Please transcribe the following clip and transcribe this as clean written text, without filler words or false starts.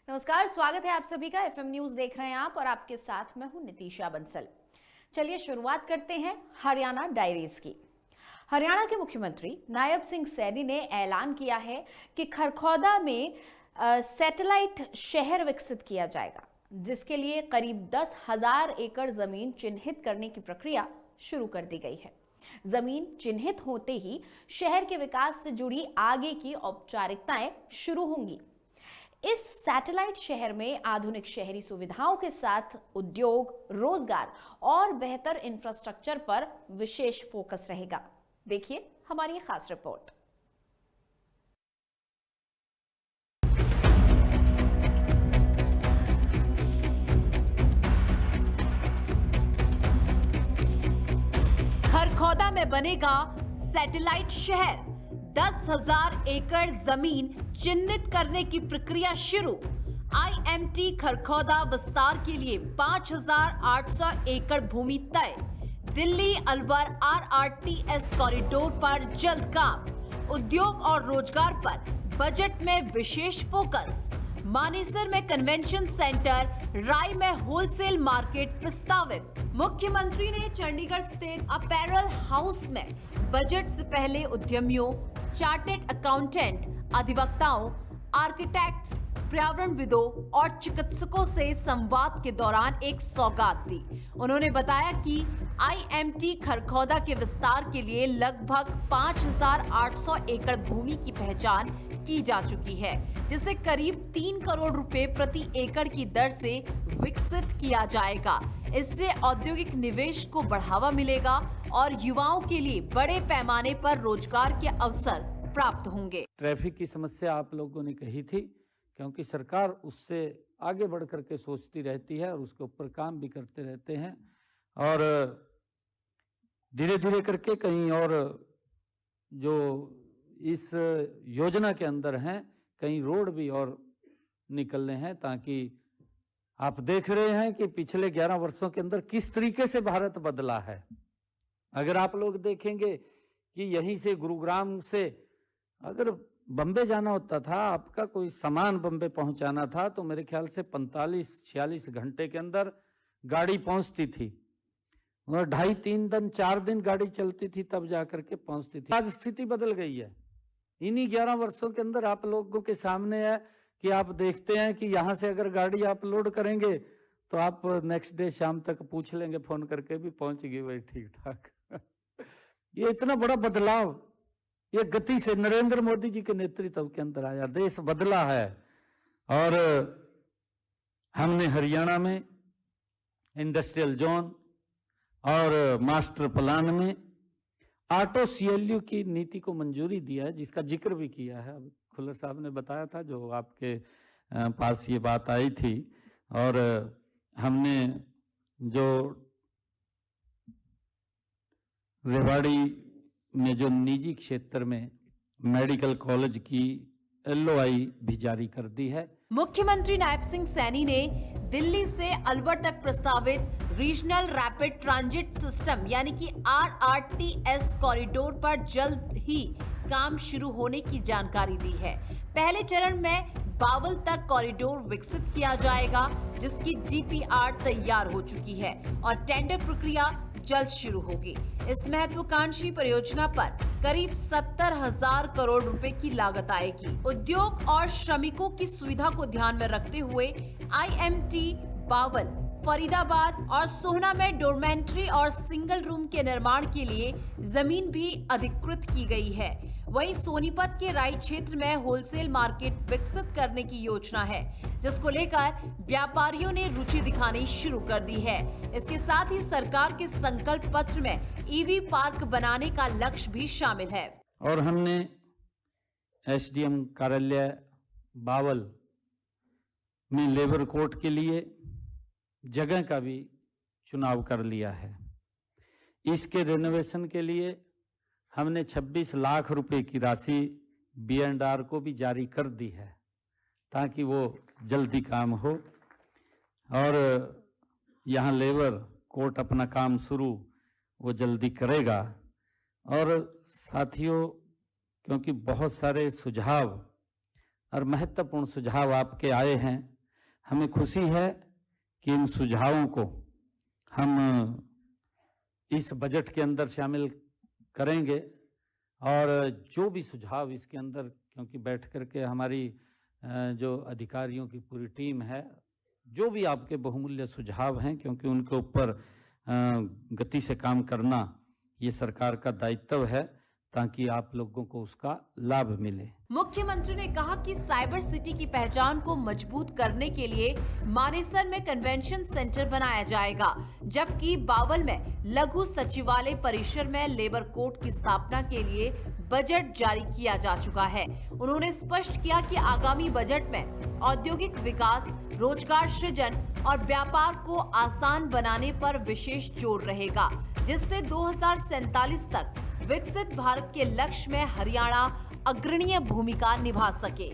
नमस्कार, स्वागत है आप सभी का। एफएम न्यूज देख रहे हैं आप और आपके साथ मैं हूं नितीशा बंसल। चलिए शुरुआत करते हैं हरियाणा डायरीज की। हरियाणा के मुख्यमंत्री नायब सिंह सैनी ने ऐलान किया है कि खरखौदा में सैटेलाइट शहर विकसित किया जाएगा, जिसके लिए करीब 10,000 एकड़ जमीन चिन्हित करने की प्रक्रिया शुरू कर दी गई है। जमीन चिन्हित होते ही शहर के विकास से जुड़ी आगे की औपचारिकताएं शुरू होंगी। इस सैटेलाइट शहर में आधुनिक शहरी सुविधाओं के साथ उद्योग, रोजगार और बेहतर इंफ्रास्ट्रक्चर पर विशेष फोकस रहेगा। देखिए हमारी खास रिपोर्ट। खरखौदा में बनेगा सैटेलाइट शहर। 10,000 एकड़ जमीन चिन्हित करने की प्रक्रिया शुरू। आईएमटी खरखौदा विस्तार के लिए 5,800 एकड़ भूमि तय। दिल्ली अलवर आरआरटीएस कॉरिडोर पर जल्द काम। उद्योग और रोजगार पर बजट में विशेष फोकस। मानेसर में कन्वेंशन सेंटर, राय में होलसेल मार्केट प्रस्तावित। मुख्यमंत्री ने चंडीगढ़ स्थित अपैरल हाउस में बजट से पहले उद्यमियों, चार्टेड अकाउंटेंट, अधिवक्ताओं, आर्किटेक्ट्स, पर्यावरणविदों और चिकित्सकों से संवाद के दौरान एक सौगात दी। उन्होंने बताया कि आईएमटी खरखौदा के विस्तार के लिए लगभग 5,800 एकड़ भूमि की पहचान की जा चुकी है, जिसे करीब 3 करोड़ रुपए प्रति एकड़ की दर से विकसित किया जाएगा। इससे औद्योगिक निवेश को बढ़ावा मिलेगा और युवाओं के लिए बड़े पैमाने पर रोजगार के अवसर प्राप्त होंगे। ट्रैफिक की समस्या आप लोगों ने कही थी, क्योंकि सरकार उससे आगे बढ़ करके सोचती रहती है और उसके ऊपर काम भी करते रहते हैं और धीरे धीरे करके कहीं और जो इस योजना के अंदर हैं कहीं रोड भी और निकलने हैं, ताकि आप देख रहे हैं कि पिछले 11 वर्षों के अंदर किस तरीके से भारत बदला है। अगर आप लोग देखेंगे कि यहीं से गुरुग्राम से अगर बम्बे जाना होता था, आपका कोई सामान बम्बे पहुंचाना था, तो मेरे ख्याल से 45-46 घंटे के अंदर गाड़ी पहुंचती थी और 2.5-3 दिन 4 दिन गाड़ी चलती थी, तब जाकर के पहुंचती थी। आज स्थिति बदल गई है। इन्हीं 11 वर्षों के अंदर आप लोगों के सामने है कि आप देखते हैं कि यहां से अगर गाड़ी आप लोड करेंगे तो आप नेक्स्ट डे शाम तक पूछ लेंगे फोन करके भी पहुंच गई भाई ठीक ठाक। ये इतना बड़ा बदलाव ये गति से नरेंद्र मोदी जी के नेतृत्व के अंदर आया, देश बदला है। और हमने हरियाणा में इंडस्ट्रियल जोन और मास्टर प्लान में ऑटो सीएलयू की नीति को मंजूरी दिया है, जिसका जिक्र भी किया है। अब खुल्लर साहब ने बताया था जो आपके पास ये बात आई थी। और हमने जो रेवाड़ी में जो निजी क्षेत्र में मेडिकल कॉलेज की एलओआई भी जारी कर दी है। मुख्यमंत्री नायब सिंह सैनी ने दिल्ली से अलवर तक प्रस्तावित रीजनल रैपिड ट्रांजिट सिस्टम यानी कि आरआरटीएस कॉरिडोर पर जल्द ही काम शुरू होने की जानकारी दी है। पहले चरण में बावल तक कॉरिडोर विकसित किया जाएगा, जिसकी डीपीआर तैयार हो चुकी है और टेंडर प्रक्रिया जल्द शुरू होगी। इस महत्वाकांक्षी परियोजना पर करीब 70,000 करोड़ रुपए की लागत आएगी। उद्योग और श्रमिकों की सुविधा को ध्यान में रखते हुए आईएमटी बावल, फरीदाबाद और सोहना में डोरमेंट्री और सिंगल रूम के निर्माण के लिए जमीन भी अधिकृत की गई है। वहीं सोनीपत के राय क्षेत्र में होलसेल मार्केट विकसित करने की योजना है, जिसको लेकर व्यापारियों ने रुचि दिखानी शुरू कर दी है। इसके साथ ही सरकार के संकल्प पत्र में ईवी पार्क बनाने का लक्ष्य भी शामिल है। और हमने एसडीएम कार्यालय बावल में लेबर कोर्ट के लिए जगह का भी चुनाव कर लिया है। इसके रेनोवेशन के लिए हमने 26 लाख रुपए की राशि B&R को भी जारी कर दी है, ताकि वो जल्दी काम हो। और यहाँ लेबर कोर्ट अपना काम शुरू वो जल्दी करेगा। और साथियों, क्योंकि बहुत सारे सुझाव और महत्वपूर्ण सुझाव आपके आए हैं, हमें खुशी है कि इन सुझावों को हम इस बजट के अंदर शामिल करेंगे और जो भी सुझाव इसके अंदर, क्योंकि बैठ करके हमारी जो अधिकारियों की पूरी टीम है, जो भी आपके बहुमूल्य सुझाव हैं, क्योंकि उनके ऊपर गति से काम करना ये सरकार का दायित्व है, ताकि आप लोगों को उसका लाभ मिले। मुख्यमंत्री ने कहा कि साइबर सिटी की पहचान को मजबूत करने के लिए मानेसर में कन्वेंशन सेंटर बनाया जाएगा, जबकि बावल में लघु सचिवालय परिसर में लेबर कोर्ट की स्थापना के लिए बजट जारी किया जा चुका है। उन्होंने स्पष्ट किया कि आगामी बजट में औद्योगिक विकास, रोजगार सृजन और व्यापार को आसान बनाने पर विशेष जोर रहेगा, जिससे 2047 तक विकसित भारत के लक्ष्य में हरियाणा अग्रणीय भूमिका निभा सके।